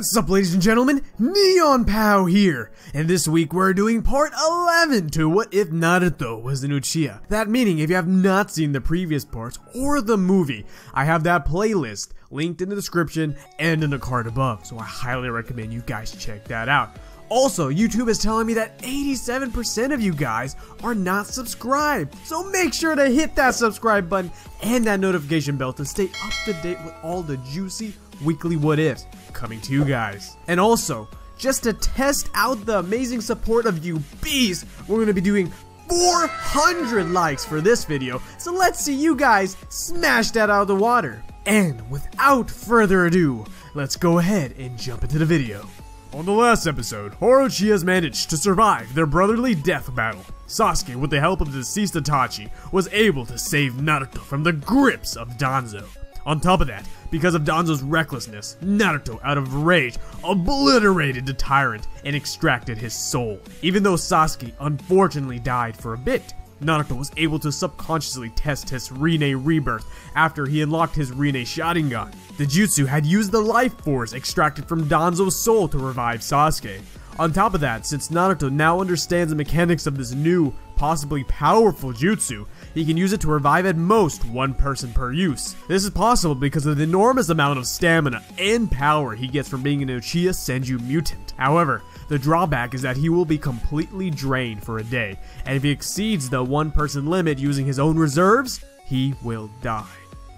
What's up, ladies and gentlemen? Neon Pow here, and this week we're doing part 11 to What If Naruto Was an Uchiha. That meaning, if you have not seen the previous parts or the movie, I have that playlist linked in the description and in the card above, so I highly recommend you guys check that out. Also, YouTube is telling me that 87% of you guys are not subscribed, so make sure to hit that subscribe button and that notification bell to stay up to date with all the juicy weekly what ifs coming to you guys. And also, just to test out the amazing support of you bees, we're going to be doing 400 likes for this video, so let's see you guys smash that out of the water. And without further ado, let's go ahead and jump into the video. On the last episode, Orochias managed to survive their brotherly death battle. Sasuke, with the help of the deceased Itachi, was able to save Naruto from the grips of Danzo. On top of that, because of Danzo's recklessness, Naruto, out of rage, obliterated the tyrant and extracted his soul. Even though Sasuke unfortunately died for a bit, Naruto was able to subconsciously test his Rinne rebirth after he unlocked his Rinne Sharingan. The jutsu had used the life force extracted from Danzo's soul to revive Sasuke. On top of that, since Naruto now understands the mechanics of this new, possibly powerful jutsu, he can use it to revive at most one person per use. This is possible because of the enormous amount of stamina and power he gets from being an Uchiha Senju mutant. However, the drawback is that he will be completely drained for a day, and if he exceeds the one person limit using his own reserves, he will die.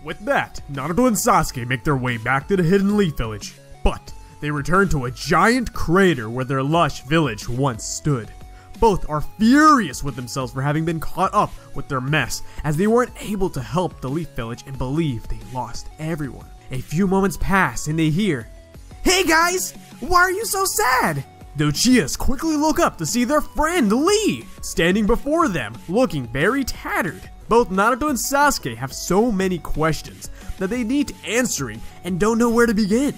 With that, Naruto and Sasuke make their way back to the Hidden Leaf Village, but they return to a giant crater where their lush village once stood. Both are furious with themselves for having been caught up with their mess, as they weren't able to help the Leaf Village and believe they lost everyone. A few moments pass and they hear, "Hey guys, why are you so sad?" The Uchihas quickly look up to see their friend Lee standing before them, looking very tattered. Both Naruto and Sasuke have so many questions that they need answering and don't know where to begin.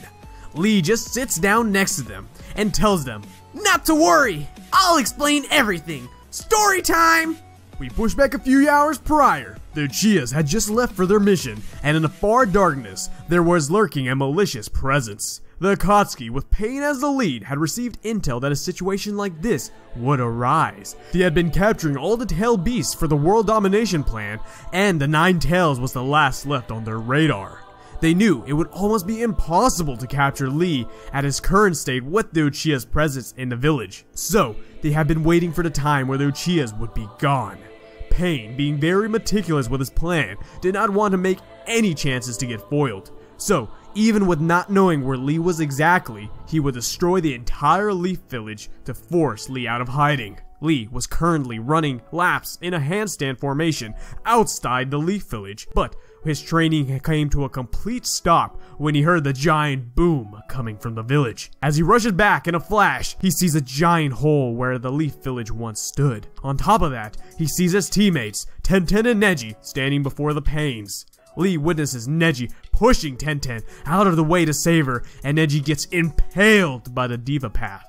Lee just sits down next to them and tells them, "Not to worry, I'll explain everything. Story time!" We push back a few hours prior. The Uchihas had just left for their mission, and in the far darkness, there was lurking a malicious presence. The Akatsuki, with Pain as the lead, had received intel that a situation like this would arise. They had been capturing all the tail beasts for the world domination plan, and the Nine Tails was the last left on their radar. They knew it would almost be impossible to capture Lee at his current state with the Uchiha's presence in the village. So, they had been waiting for the time where the Uchihas would be gone. Pain, being very meticulous with his plan, did not want to make any chances to get foiled. So, even with not knowing where Lee was exactly, he would destroy the entire Leaf Village to force Lee out of hiding. Lee was currently running laps in a handstand formation outside the Leaf Village, but his training came to a complete stop when he heard the giant boom coming from the village. As he rushes back in a flash, he sees a giant hole where the Leaf Village once stood. On top of that, he sees his teammates, Tenten and Neji, standing before the Pains. Lee witnesses Neji pushing Tenten out of the way to save her, and Neji gets impaled by the Diva Path.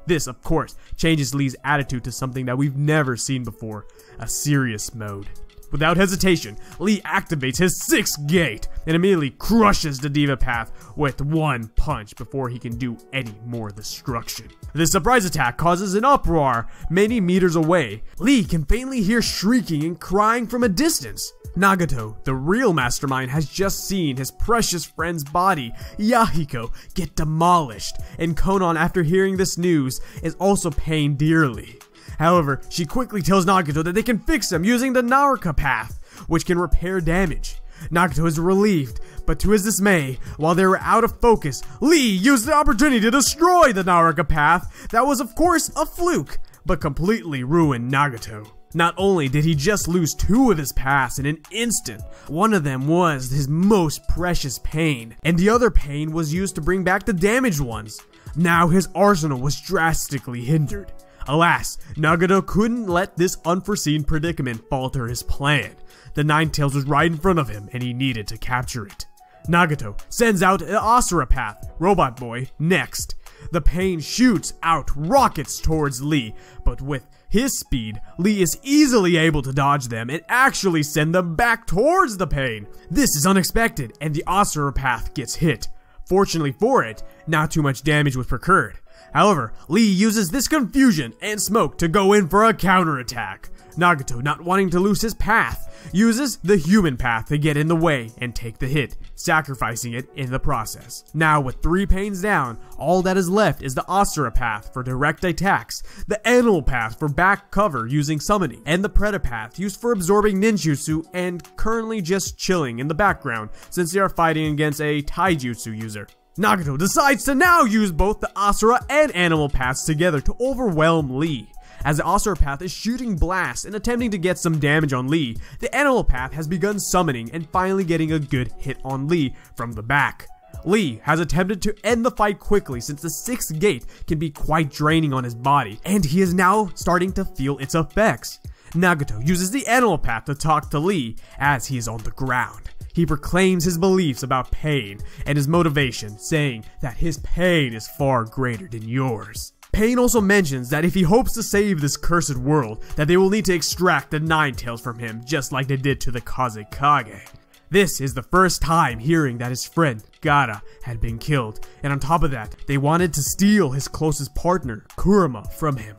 This, of course, changes Lee's attitude to something that we've never seen before, a serious mode. Without hesitation, Lee activates his 6th gate and immediately crushes the Diva Path with one punch before he can do any more destruction. This surprise attack causes an uproar many meters away. Lee can faintly hear shrieking and crying from a distance. Nagato, the real mastermind, has just seen his precious friend's body, Yahiko, get demolished, and Konan, after hearing this news, is also paying dearly. However, she quickly tells Nagato that they can fix him using the Naruto path, which can repair damage. Nagato is relieved, but to his dismay, while they were out of focus, Lee used the opportunity to destroy the Naruto path. That was of course a fluke, but completely ruined Nagato. Not only did he just lose 2 of his paths in an instant, one of them was his most precious Pain, and the other Pain was used to bring back the damaged ones. Now his arsenal was drastically hindered. Alas, Nagato couldn't let this unforeseen predicament falter his plan. The Nine Tails was right in front of him, and he needed to capture it. Nagato sends out an Asura Path, Robot Boy, next. The Pain shoots out rockets towards Lee, but with his speed, Lee is easily able to dodge them and actually send them back towards the Pain. This is unexpected, and the Asura Path gets hit. Fortunately for it, not too much damage was occurred. However, Lee uses this confusion and smoke to go in for a counterattack. Nagato, not wanting to lose his path, uses the human path to get in the way and take the hit, sacrificing it in the process. Now with 3 pains down, all that is left is the Asura path for direct attacks, the animal path for back cover using summoning, and the Predator path used for absorbing ninjutsu and currently just chilling in the background since they are fighting against a taijutsu user. Nagato decides to now use both the Asura and animal paths together to overwhelm Lee. As the Asura path is shooting blasts and attempting to get some damage on Lee, the animal path has begun summoning and finally getting a good hit on Lee from the back. Lee has attempted to end the fight quickly since the 6th gate can be quite draining on his body, and he is now starting to feel its effects. Nagato uses the animal path to talk to Lee as he is on the ground. He proclaims his beliefs about pain and his motivation, saying that his pain is far greater than yours. Pain also mentions that if he hopes to save this cursed world, that they will need to extract the 9 tails from him, just like they did to the Kazekage. This is the first time hearing that his friend, Gaara, had been killed, and on top of that, they wanted to steal his closest partner, Kurama, from him.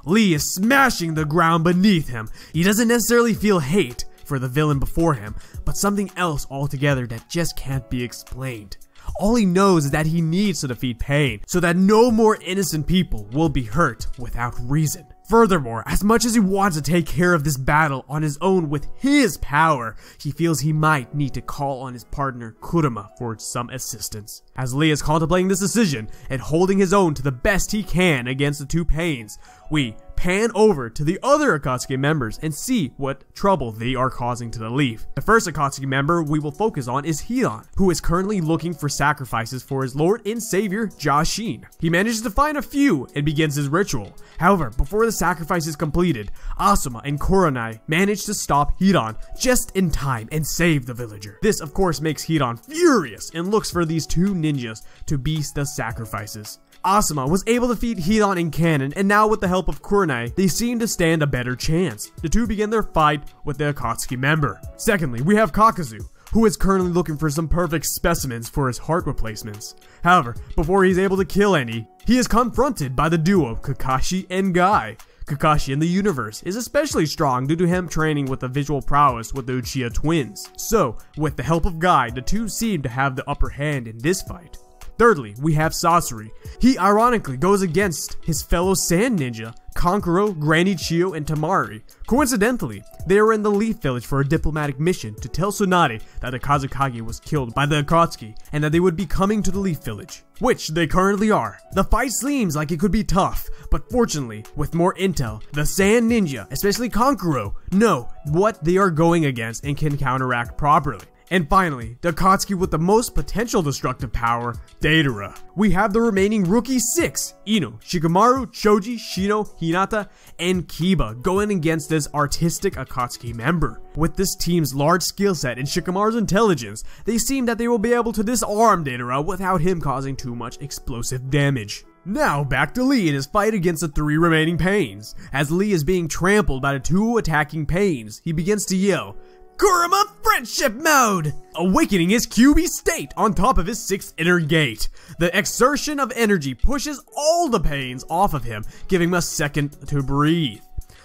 Lee is smashing the ground beneath him. He doesn't necessarily feel hate for the villain before him, but something else altogether that just can't be explained. All he knows is that he needs to defeat pain, so that no more innocent people will be hurt without reason. Furthermore, as much as he wants to take care of this battle on his own with his power, he feels he might need to call on his partner Kurama for some assistance. As Lee is contemplating this decision and holding his own to the best he can against the 2 pains, we pan over to the other Akatsuki members and see what trouble they are causing to the Leaf. The first Akatsuki member we will focus on is Hidan, who is currently looking for sacrifices for his lord and savior, Jashin. He manages to find a few and begins his ritual. However, before the sacrifice is completed, Asuma and Kurenai manage to stop Hidan just in time and save the villager. This of course makes Hidan furious and looks for these 2 ninjas to be the sacrifices. Asuma was able to defeat Hidan in canon, and now with the help of Kurenai, they seem to stand a better chance. The 2 begin their fight with the Akatsuki member. Secondly, we have Kakazu, who is currently looking for some perfect specimens for his heart replacements. However, before he's able to kill any, he is confronted by the duo Kakashi and Guy. Kakashi in the universe is especially strong due to him training with the visual prowess with the Uchiha twins. So, with the help of Guy, the 2 seem to have the upper hand in this fight. Thirdly, we have Sasori. He ironically goes against his fellow sand ninja, Kankuro, Granny Chio, and Tamari. Coincidentally, they were in the Leaf Village for a diplomatic mission to tell Tsunade that the Kazekage was killed by the Akatsuki and that they would be coming to the Leaf Village, which they currently are. The fight seems like it could be tough, but fortunately, with more intel, the Sand Ninja, especially Kankuro, know what they are going against and can counteract properly. And finally, the Akatsuki with the most potential destructive power, Deidara. We have the remaining rookie 6, Ino, Shikamaru, Choji, Shino, Hinata, and Kiba going against this artistic Akatsuki member. With this team's large skill set and Shikamaru's intelligence, they seem that they will be able to disarm Deidara without him causing too much explosive damage. Now back to Lee in his fight against the 3 remaining pains. As Lee is being trampled by the 2 attacking pains, he begins to yell, "Kurama Friendship Mode!" awakening his QB state on top of his 6th inner gate. The exertion of energy pushes all the pains off of him, giving him a second to breathe.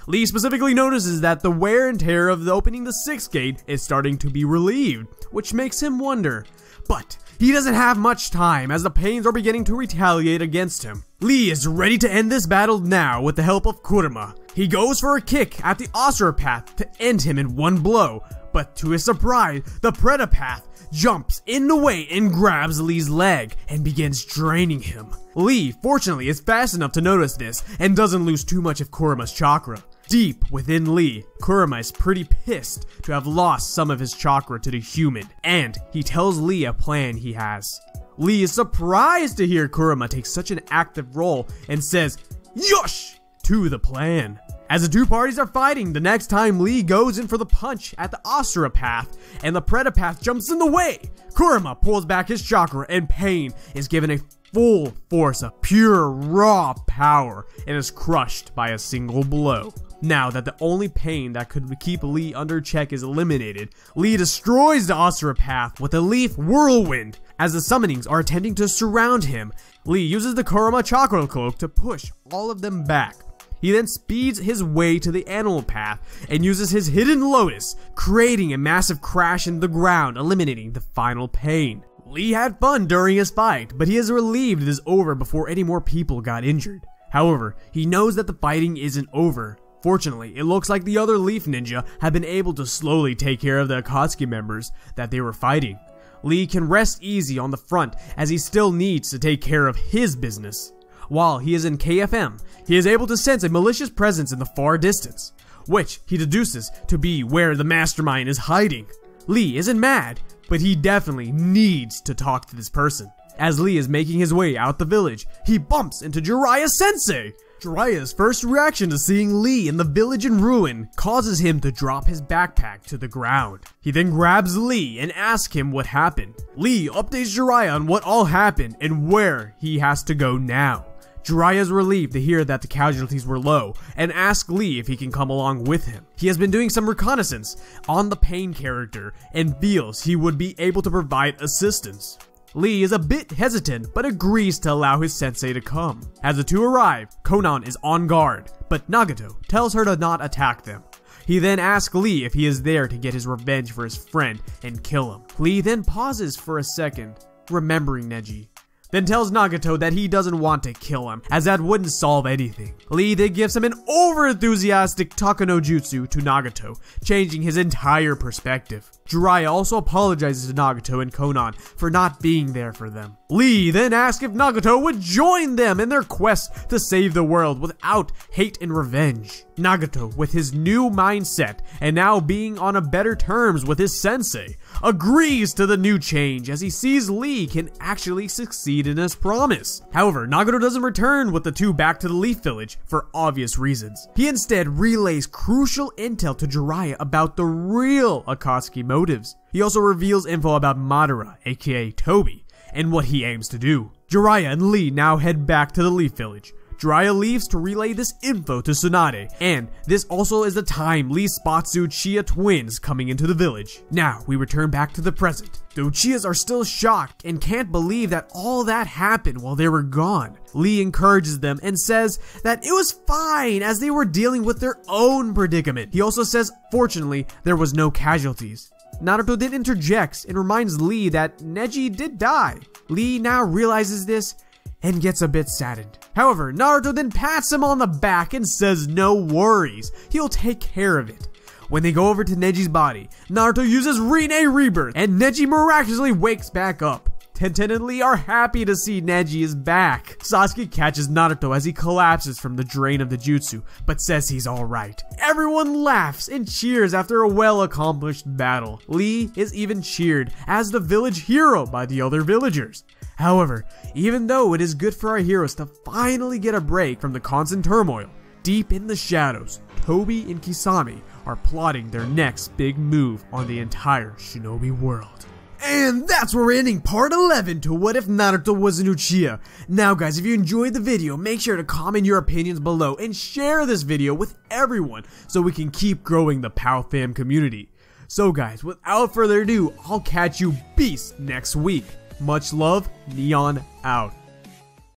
Lee specifically notices that the wear and tear of opening the 6th gate is starting to be relieved, which makes him wonder. But he doesn't have much time as the pains are beginning to retaliate against him. Lee is ready to end this battle now with the help of Kurama. He goes for a kick at the Asura path to end him in one blow, but to his surprise, the Predator path jumps in the way and grabs Lee's leg and begins draining him. Lee, fortunately, is fast enough to notice this and doesn't lose too much of Kurama's chakra. Deep within Lee, Kurama is pretty pissed to have lost some of his chakra to the human, and he tells Lee a plan he has. Lee is surprised to hear Kurama take such an active role and says, "Yosh!" to the plan. As the 2 parties are fighting, the next time Lee goes in for the punch at the Asura path, and the Predator path jumps in the way, Kurama pulls back his chakra and Pain is given a full force of pure raw power and is crushed by a single blow. Now that the only pain that could keep Lee under check is eliminated, Lee destroys the osteopath with a leaf whirlwind. As the summonings are attempting to surround him, Lee uses the Kurama chakra cloak to push all of them back. He then speeds his way to the animal path and uses his hidden lotus, creating a massive crash in the ground, eliminating the final pain. Lee had fun during his fight, but he is relieved it is over before any more people got injured. However, he knows that the fighting isn't over. Fortunately, it looks like the other Leaf Ninja have been able to slowly take care of the Akatsuki members that they were fighting. Lee can rest easy on the front as he still needs to take care of his business. While he is in KFM, he is able to sense a malicious presence in the far distance, which he deduces to be where the mastermind is hiding. Lee isn't mad, but he definitely needs to talk to this person. As Lee is making his way out the village, he bumps into Jiraiya-sensei! Jiraiya's first reaction to seeing Lee in the village in ruin causes him to drop his backpack to the ground. He then grabs Lee and asks him what happened. Lee updates Jiraiya on what all happened and where he has to go now. Jiraiya is relieved to hear that the casualties were low and asks Lee if he can come along with him. He has been doing some reconnaissance on the Pain character and feels he would be able to provide assistance. Lee is a bit hesitant but agrees to allow his sensei to come. As the two arrive, Konan is on guard, but Nagato tells her to not attack them. He then asks Lee if he is there to get his revenge for his friend and kill him. Lee then pauses for a second, remembering Neji, then tells Nagato that he doesn't want to kill him, as that wouldn't solve anything. Lee then gives him an over-enthusiastic Takano Jutsu to Nagato, changing his entire perspective. Jiraiya also apologizes to Nagato and Konan for not being there for them. Lee then asks if Nagato would join them in their quest to save the world without hate and revenge. Nagato, with his new mindset and now being on a better terms with his sensei, agrees to the new change as he sees Lee can actually succeed in his promise. However, Nagato doesn't return with the two back to the Leaf Village for obvious reasons. He instead relays crucial intel to Jiraiya about the real Akatsuki motives. He also reveals info about Madara, aka Toby, and what he aims to do. Jiraiya and Lee now head back to the Leaf Village. Jiraiya leaves to relay this info to Tsunade, and this also is the time Lee spots the Uchiha twins coming into the village. Now, we return back to the present. The Uchihas are still shocked and can't believe that all that happened while they were gone. Lee encourages them and says that it was fine as they were dealing with their own predicament. He also says, fortunately, there was no casualties. Naruto then interjects and reminds Lee that Neji did die. Lee now realizes this and gets a bit saddened. However, Naruto then pats him on the back and says no worries, he'll take care of it. When they go over to Neji's body, Naruto uses Rin Rebirth and Neji miraculously wakes back up. Tenten and Lee are happy to see Neji is back. Sasuke catches Naruto as he collapses from the drain of the jutsu, but says he's alright. Everyone laughs and cheers after a well-accomplished battle. Lee is even cheered as the village hero by the other villagers. However, even though it is good for our heroes to finally get a break from the constant turmoil, deep in the shadows, Toby and Kisame are plotting their next big move on the entire shinobi world. And that's where we're ending part 11 to What If Naruto Was an Uchiha. Now guys, if you enjoyed the video, make sure to comment your opinions below and share this video with everyone so we can keep growing the POW fam community. So guys, without further ado, I'll catch you beasts next week. Much love, Neon out.